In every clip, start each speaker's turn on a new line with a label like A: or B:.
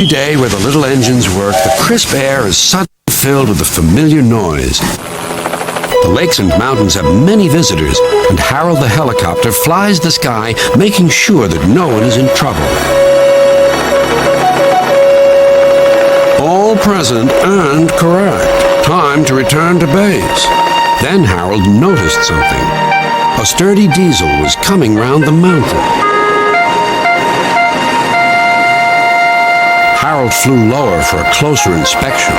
A: day where the little engines work, the crisp air is suddenly filled with a familiar noise. The lakes and mountains have many visitors, and Harold the helicopter flies the sky, making sure that no one is in trouble. All present and correct. Time to return to base. Then Harold noticed something. A sturdy diesel was coming round the mountain. Harold flew lower for a closer inspection.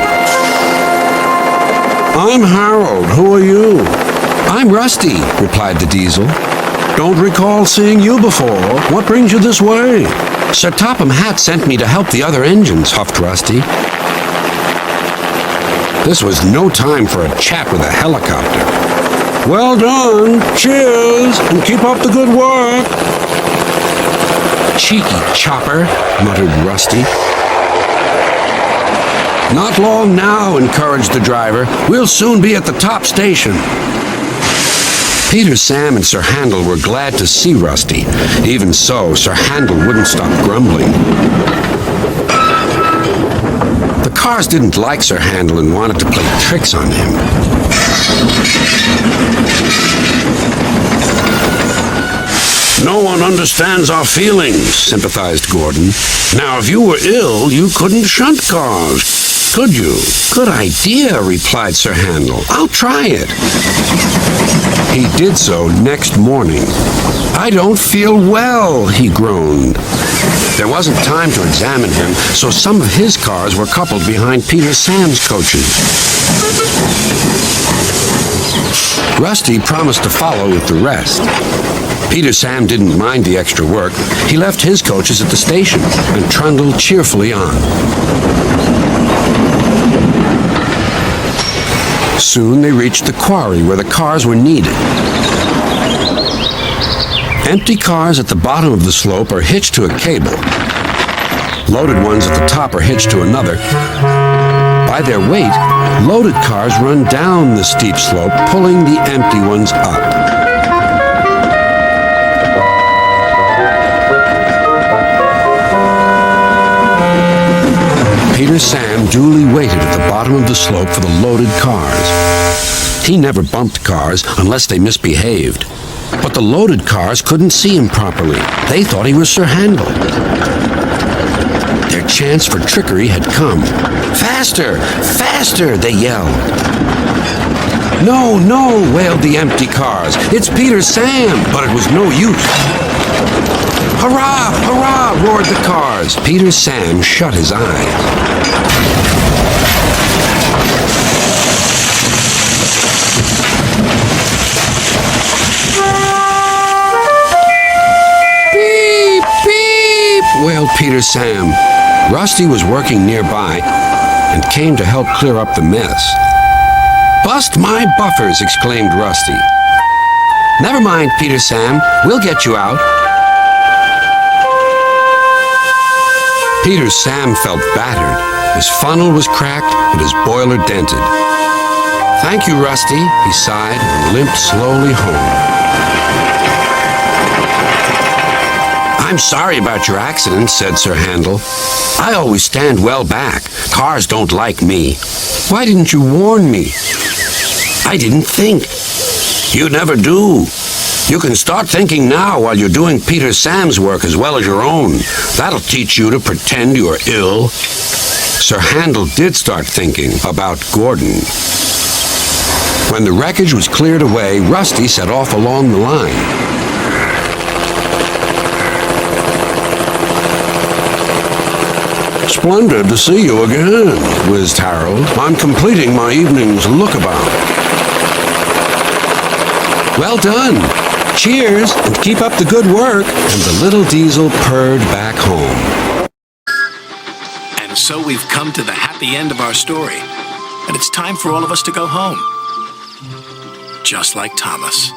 A: I'm Harold. Who are you? I'm Rusty, replied the diesel. Don't recall seeing you before. What brings you this way? Sir Topham Hatt sent me to help the other engines, huffed Rusty. This was no time for a chat with a helicopter. Well done. Cheers, and keep up the good work. Cheeky chopper, muttered Rusty. Not long now, encouraged the driver. We'll soon be at the top station. Peter, Sam, and Sir Handel were glad to see Rusty. Even so, Sir Handel wouldn't stop grumbling. The cars didn't like Sir Handel and wanted to play tricks on him. No one understands our feelings, sympathized Gordon. Now, if you were ill, you couldn't shunt cars. Could you? Good idea, replied Sir Handel. I'll try it. He did so next morning. I don't feel well, he groaned. There wasn't time to examine him, so some of his cars were coupled behind Peter Sam's coaches. Rusty promised to follow with the rest. Peter Sam didn't mind the extra work. He left his coaches at the station and trundled cheerfully on. Soon they reached the quarry where the cars were needed. Empty cars at the bottom of the slope are hitched to a cable. Loaded ones at the top are hitched to another. By their weight, loaded cars run down the steep slope, pulling the empty ones up. Peter Sam duly waited at the bottom of the slope for the loaded cars. He never bumped cars unless they misbehaved. But the loaded cars couldn't see him properly. They thought he was Sir Handel. Their chance for trickery had come. Faster! Faster! They yelled. No, no, wailed the empty cars. It's Peter Sam! But it was no use. Hurrah! Hurrah! Roared the cars. Peter Sam shut his eyes. Beep! Beep! Wailed Peter Sam. Rusty was working nearby and came to help clear up the mess. Bust my buffers! Exclaimed Rusty. Never mind, Peter Sam. We'll get you out. Peter Sam felt battered. His funnel was cracked and his boiler dented. Thank you, Rusty, he sighed and limped slowly home. I'm sorry about your accident, said Sir Handel. I always stand well back. Cars don't like me. Why didn't you warn me? I didn't think. You never do. You can start thinking now while you're doing Peter Sam's work as well as your own. That'll teach you to pretend you're ill. Sir Handel did start thinking about Gordon. When the wreckage was cleared away, Rusty set off along the line. Splendid to see you again, whizzed Harold. I'm completing my evening's lookabout. Well done. Cheers, and keep up the good work. And the little diesel purred back home.
B: And so we've come to the happy end of our story. And it's time for all of us to go home. Just like Thomas.